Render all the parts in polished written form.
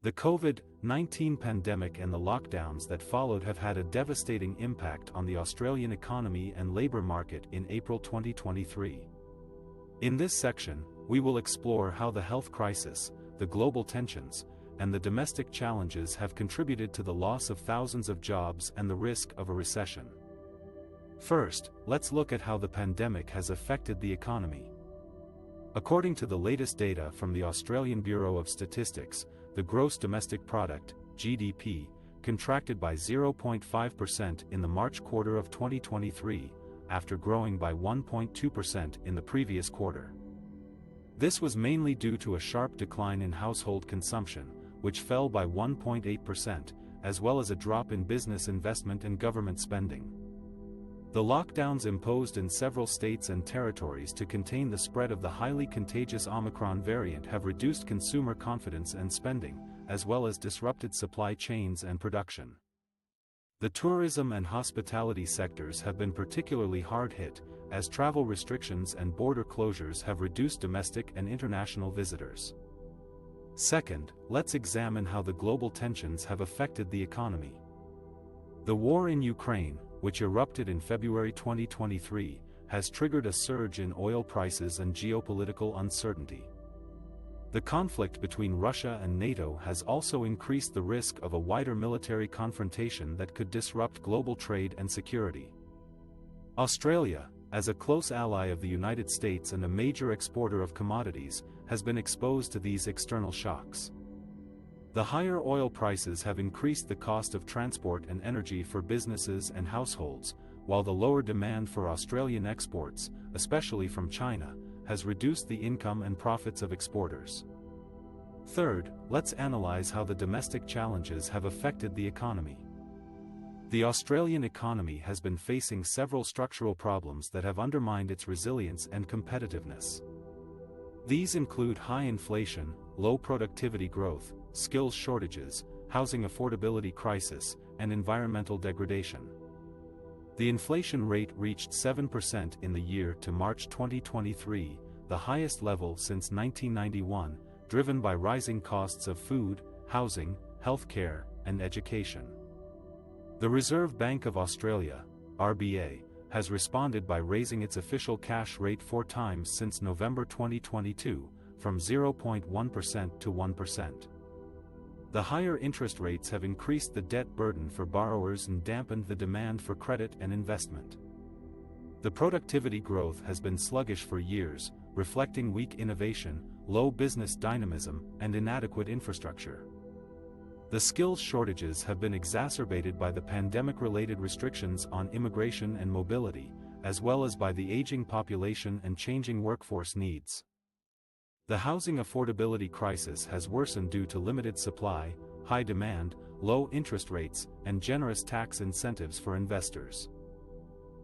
The COVID-19 pandemic and the lockdowns that followed have had a devastating impact on the Australian economy and labour market in April 2023. In this section, we will explore how the health crisis, the global tensions, and the domestic challenges have contributed to the loss of thousands of jobs and the risk of a recession. First, let's look at how the pandemic has affected the economy. According to the latest data from the Australian Bureau of Statistics, the gross domestic product, GDP, contracted by 0.5% in the March quarter of 2023, after growing by 1.2% in the previous quarter. This was mainly due to a sharp decline in household consumption, which fell by 1.8%, as well as a drop in business investment and government spending. The lockdowns imposed in several states and territories to contain the spread of the highly contagious Omicron variant have reduced consumer confidence and spending, as well as disrupted supply chains and production. The tourism and hospitality sectors have been particularly hard hit, as travel restrictions and border closures have reduced domestic and international visitors. Second, let's examine how the global tensions have affected the economy. The war in Ukraine, which erupted in February 2023, has triggered a surge in oil prices and geopolitical uncertainty. The conflict between Russia and NATO has also increased the risk of a wider military confrontation that could disrupt global trade and security. Australia, as a close ally of the United States and a major exporter of commodities, has been exposed to these external shocks. The higher oil prices have increased the cost of transport and energy for businesses and households, while the lower demand for Australian exports, especially from China, has reduced the income and profits of exporters. Third, let's analyze how the domestic challenges have affected the economy. The Australian economy has been facing several structural problems that have undermined its resilience and competitiveness. These include high inflation, low productivity growth, skills shortages, housing affordability crisis, and environmental degradation. The inflation rate reached 7% in the year to March 2023, the highest level since 1991, driven by rising costs of food, housing, healthcare, and education. The Reserve Bank of Australia, RBA, has responded by raising its official cash rate 4 times since November 2022, from 0.1% to 1%. The higher interest rates have increased the debt burden for borrowers and dampened the demand for credit and investment. The productivity growth has been sluggish for years, reflecting weak innovation, low business dynamism, and inadequate infrastructure. The skills shortages have been exacerbated by the pandemic-related restrictions on immigration and mobility, as well as by the aging population and changing workforce needs. The housing affordability crisis has worsened due to limited supply, high demand, low interest rates, and generous tax incentives for investors.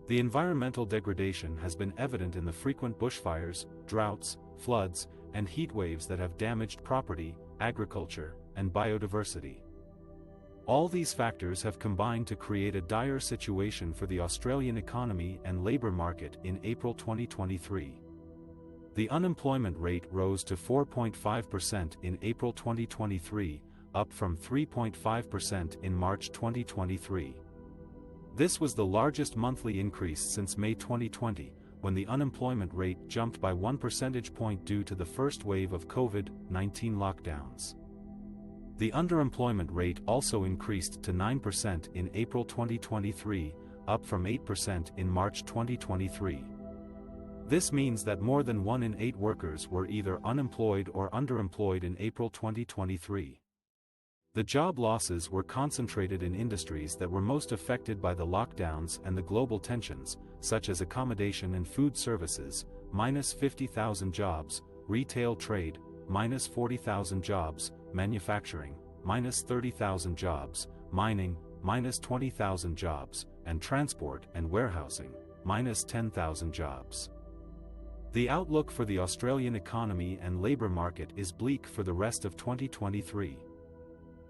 The environmental degradation has been evident in the frequent bushfires, droughts, floods, and heat waves that have damaged property, agriculture, and biodiversity. All these factors have combined to create a dire situation for the Australian economy and labour market in April 2023. The unemployment rate rose to 4.5% in April 2023, up from 3.5% in March 2023. This was the largest monthly increase since May 2020, when the unemployment rate jumped by 1 percentage point due to the first wave of COVID-19 lockdowns. The underemployment rate also increased to 9% in April 2023, up from 8% in March 2023. This means that more than 1 in 8 workers were either unemployed or underemployed in April 2023. The job losses were concentrated in industries that were most affected by the lockdowns and the global tensions, such as accommodation and food services, minus 50,000 jobs, retail trade, minus 40,000 jobs, manufacturing, minus 30,000 jobs, mining, minus 20,000 jobs, and transport and warehousing, minus 10,000 jobs. The outlook for the Australian economy and labour market is bleak for the rest of 2023.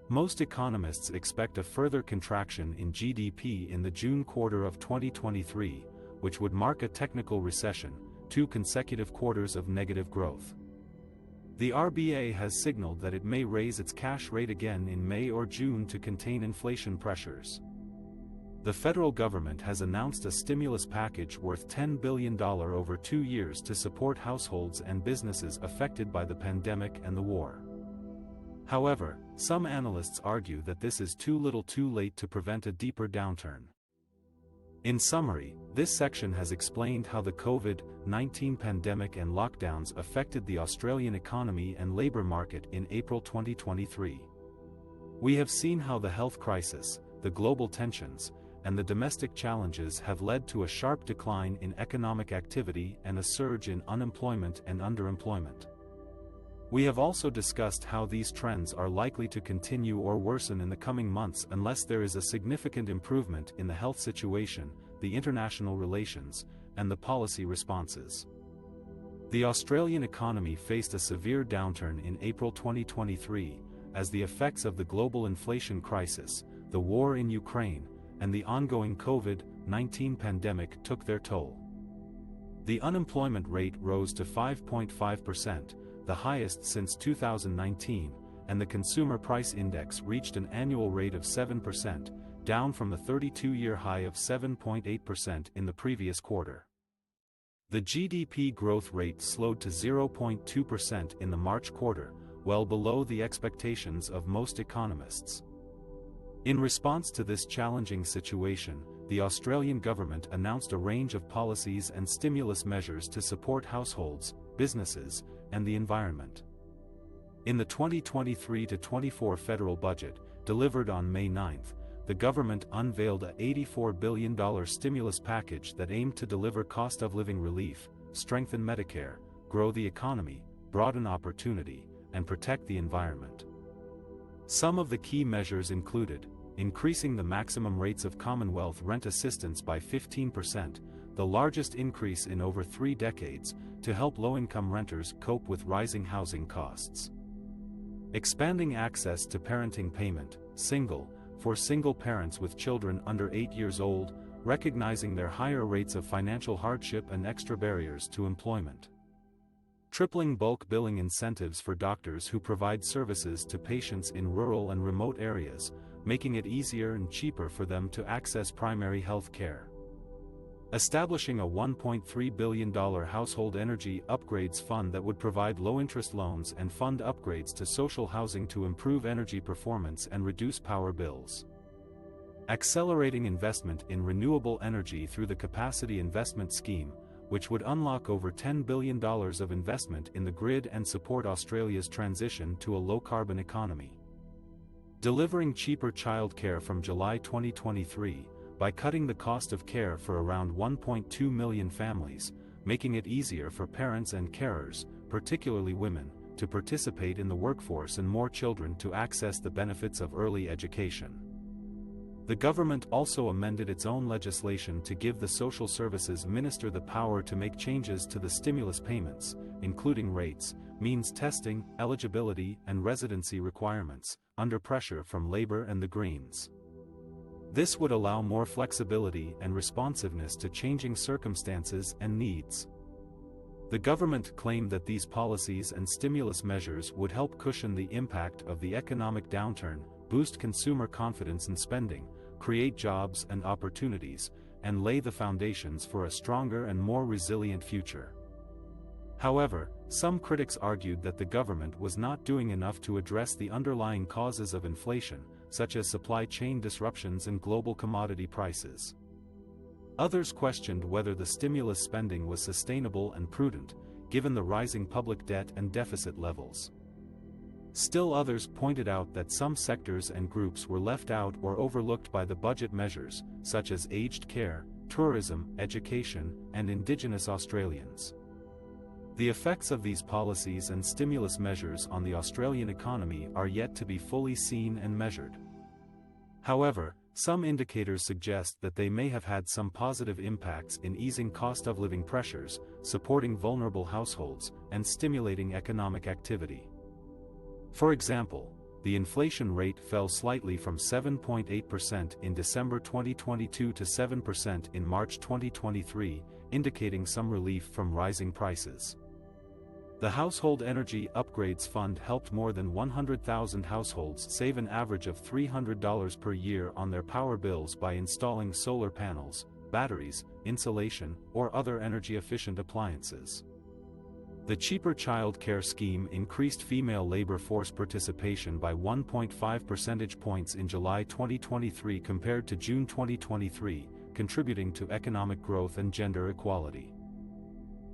Most economists expect a further contraction in GDP in the June quarter of 2023, which would mark a technical recession, 2 consecutive quarters of negative growth. The RBA has signaled that it may raise its cash rate again in May or June to contain inflation pressures. The federal government has announced a stimulus package worth $10 billion over 2 years to support households and businesses affected by the pandemic and the war. However, some analysts argue that this is too little too late to prevent a deeper downturn. In summary, this section has explained how the COVID-19 pandemic and lockdowns affected the Australian economy and labour market in April 2023. We have seen how the health crisis, the global tensions, and the domestic challenges have led to a sharp decline in economic activity and a surge in unemployment and underemployment. We have also discussed how these trends are likely to continue or worsen in the coming months unless there is a significant improvement in the health situation, the international relations, and the policy responses. The Australian economy faced a severe downturn in April 2023, as the effects of the global inflation crisis, the war in Ukraine, and the ongoing COVID-19 pandemic took their toll. The unemployment rate rose to 5.5%, the highest since 2019, and the Consumer Price Index reached an annual rate of 7%, down from the 32-year high of 7.8% in the previous quarter. The GDP growth rate slowed to 0.2% in the March quarter, well below the expectations of most economists. In response to this challenging situation, the Australian government announced a range of policies and stimulus measures to support households, businesses, and the environment. In the 2023-24 federal budget, delivered on May 9, the government unveiled a $84 billion stimulus package that aimed to deliver cost-of-living relief, strengthen Medicare, grow the economy, broaden opportunity, and protect the environment. Some of the key measures included increasing the maximum rates of Commonwealth rent assistance by 15%, the largest increase in over 3 decades, to help low-income renters cope with rising housing costs. Expanding access to parenting payment, for single parents with children under 8 years old, recognizing their higher rates of financial hardship and extra barriers to employment. Tripling bulk billing incentives for doctors who provide services to patients in rural and remote areas, making it easier and cheaper for them to access primary health care. Establishing a $1.3 billion household energy upgrades fund that would provide low-interest loans and fund upgrades to social housing to improve energy performance and reduce power bills. Accelerating investment in renewable energy through the Capacity Investment Scheme, which would unlock over $10 billion of investment in the grid and support Australia's transition to a low-carbon economy. Delivering cheaper childcare from July 2023, by cutting the cost of care for around 1.2 million families, making it easier for parents and carers, particularly women, to participate in the workforce and more children to access the benefits of early education. The government also amended its own legislation to give the Social Services Minister the power to make changes to the stimulus payments, including rates, means testing, eligibility, and residency requirements, under pressure from Labor and the Greens. This would allow more flexibility and responsiveness to changing circumstances and needs. The government claimed that these policies and stimulus measures would help cushion the impact of the economic downturn, boost consumer confidence and spending, create jobs and opportunities, and lay the foundations for a stronger and more resilient future. However, some critics argued that the government was not doing enough to address the underlying causes of inflation, such as supply chain disruptions and global commodity prices. Others questioned whether the stimulus spending was sustainable and prudent, given the rising public debt and deficit levels. Still others pointed out that some sectors and groups were left out or overlooked by the budget measures, such as aged care, tourism, education, and Indigenous Australians. The effects of these policies and stimulus measures on the Australian economy are yet to be fully seen and measured. However, some indicators suggest that they may have had some positive impacts in easing cost-of-living pressures, supporting vulnerable households, and stimulating economic activity. For example, the inflation rate fell slightly from 7.8% in December 2022 to 7% in March 2023, indicating some relief from rising prices. The Household Energy Upgrades Fund helped more than 100,000 households save an average of $300 per year on their power bills by installing solar panels, batteries, insulation, or other energy-efficient appliances. The Cheaper Child Care Scheme increased female labor force participation by 1.5 percentage points in July 2023 compared to June 2023, contributing to economic growth and gender equality.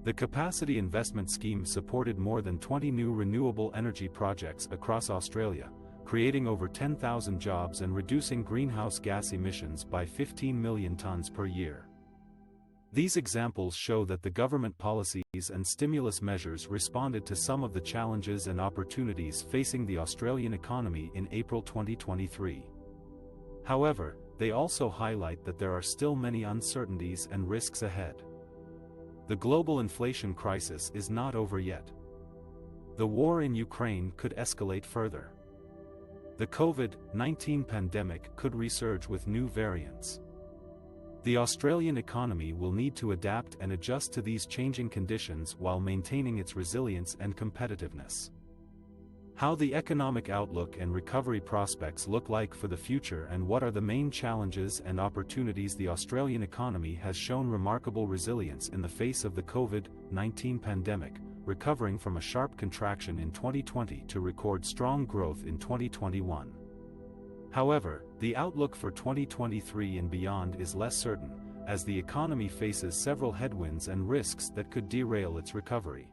The Capacity Investment Scheme supported more than 20 new renewable energy projects across Australia, creating over 10,000 jobs and reducing greenhouse gas emissions by 15 million tons per year. These examples show that the government policies and stimulus measures responded to some of the challenges and opportunities facing the Australian economy in April 2023. However, they also highlight that there are still many uncertainties and risks ahead. The global inflation crisis is not over yet. The war in Ukraine could escalate further. The COVID-19 pandemic could resurge with new variants. The Australian economy will need to adapt and adjust to these changing conditions while maintaining its resilience and competitiveness. How the economic outlook and recovery prospects look like for the future, and what are the main challenges and opportunities. The Australian economy has shown remarkable resilience in the face of the COVID-19 pandemic, recovering from a sharp contraction in 2020 to record strong growth in 2021. However, the outlook for 2023 and beyond is less certain, as the economy faces several headwinds and risks that could derail its recovery.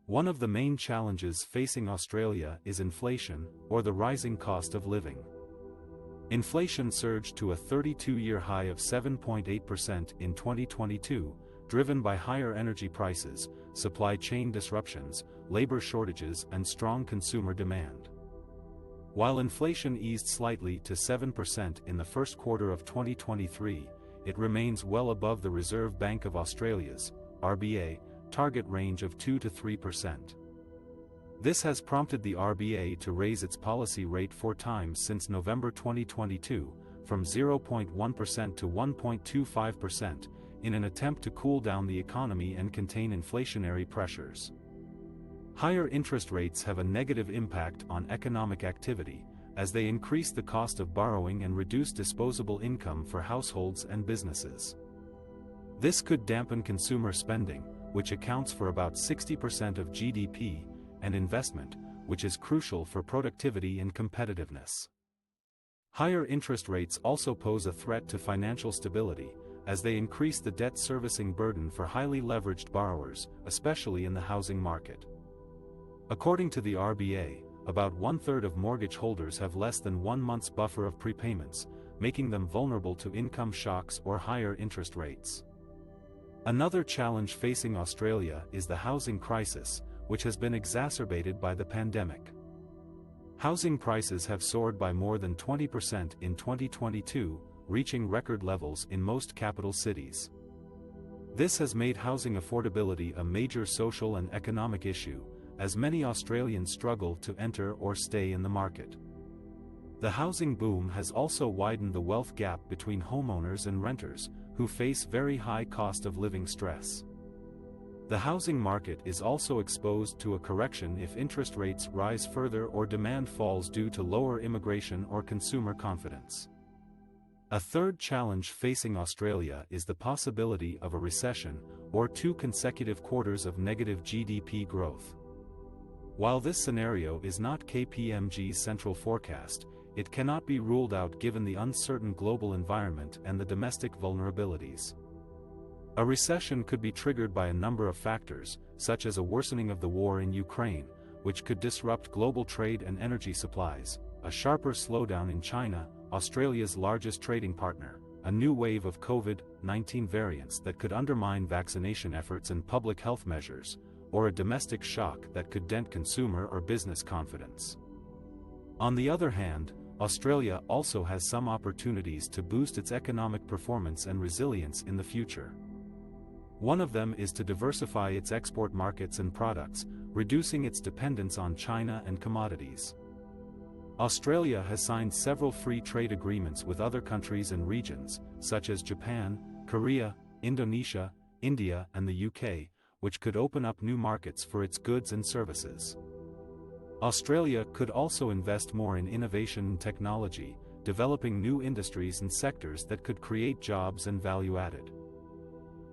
One of the main challenges facing Australia is inflation, or the rising cost of living. Inflation surged to a 32-year high of 7.8% in 2022, driven by higher energy prices, supply chain disruptions, labor shortages, and strong consumer demand. While inflation eased slightly to 7% in the first quarter of 2023, it remains well above the Reserve Bank of Australia's (RBA) target range of 2 to 3%. This has prompted the RBA to raise its policy rate 4 times since November 2022, from 0.1% to 1.25%, in an attempt to cool down the economy and contain inflationary pressures. Higher interest rates have a negative impact on economic activity, as they increase the cost of borrowing and reduce disposable income for households and businesses. This could dampen consumer spending, which accounts for about 60% of GDP, and investment, which is crucial for productivity and competitiveness. Higher interest rates also pose a threat to financial stability, as they increase the debt servicing burden for highly leveraged borrowers, especially in the housing market. According to the RBA, about 1/3 of mortgage holders have less than 1 month's buffer of prepayments, making them vulnerable to income shocks or higher interest rates. Another challenge facing Australia is the housing crisis, which has been exacerbated by the pandemic. Housing prices have soared by more than 20% in 2022, reaching record levels in most capital cities. This has made housing affordability a major social and economic issue, as many Australians struggle to enter or stay in the market. The housing boom has also widened the wealth gap between homeowners and renters, who face very high cost of living stress. The housing market is also exposed to a correction if interest rates rise further or demand falls due to lower immigration or consumer confidence. A third challenge facing Australia is the possibility of a recession, or 2 consecutive quarters of negative GDP growth. While this scenario is not KPMG's central forecast, it cannot be ruled out given the uncertain global environment and the domestic vulnerabilities. A recession could be triggered by a number of factors, such as a worsening of the war in Ukraine, which could disrupt global trade and energy supplies, a sharper slowdown in China, Australia's largest trading partner, a new wave of COVID-19 variants that could undermine vaccination efforts and public health measures, or a domestic shock that could dent consumer or business confidence. On the other hand, Australia also has some opportunities to boost its economic performance and resilience in the future. One of them is to diversify its export markets and products, reducing its dependence on China and commodities. Australia has signed several free trade agreements with other countries and regions, such as Japan, Korea, Indonesia, India, and the UK, which could open up new markets for its goods and services. Australia could also invest more in innovation and technology, developing new industries and sectors that could create jobs and value added.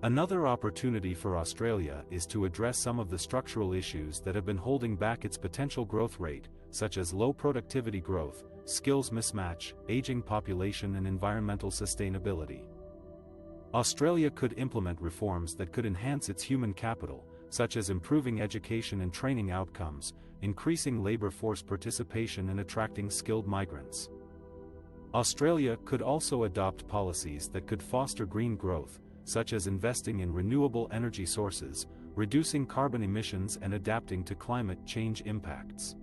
Another opportunity for Australia is to address some of the structural issues that have been holding back its potential growth rate, such as low productivity growth, skills mismatch, aging population and environmental sustainability. Australia could implement reforms that could enhance its human capital, such as improving education and training outcomes, increasing labor force participation and attracting skilled migrants. Australia could also adopt policies that could foster green growth, such as investing in renewable energy sources, reducing carbon emissions and adapting to climate change impacts.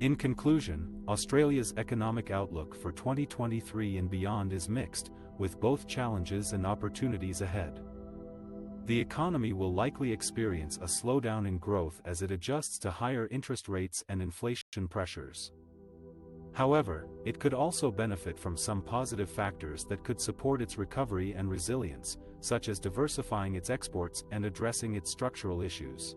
In conclusion, Australia's economic outlook for 2023 and beyond is mixed, with both challenges and opportunities ahead. The economy will likely experience a slowdown in growth as it adjusts to higher interest rates and inflation pressures. However, it could also benefit from some positive factors that could support its recovery and resilience, such as diversifying its exports and addressing its structural issues.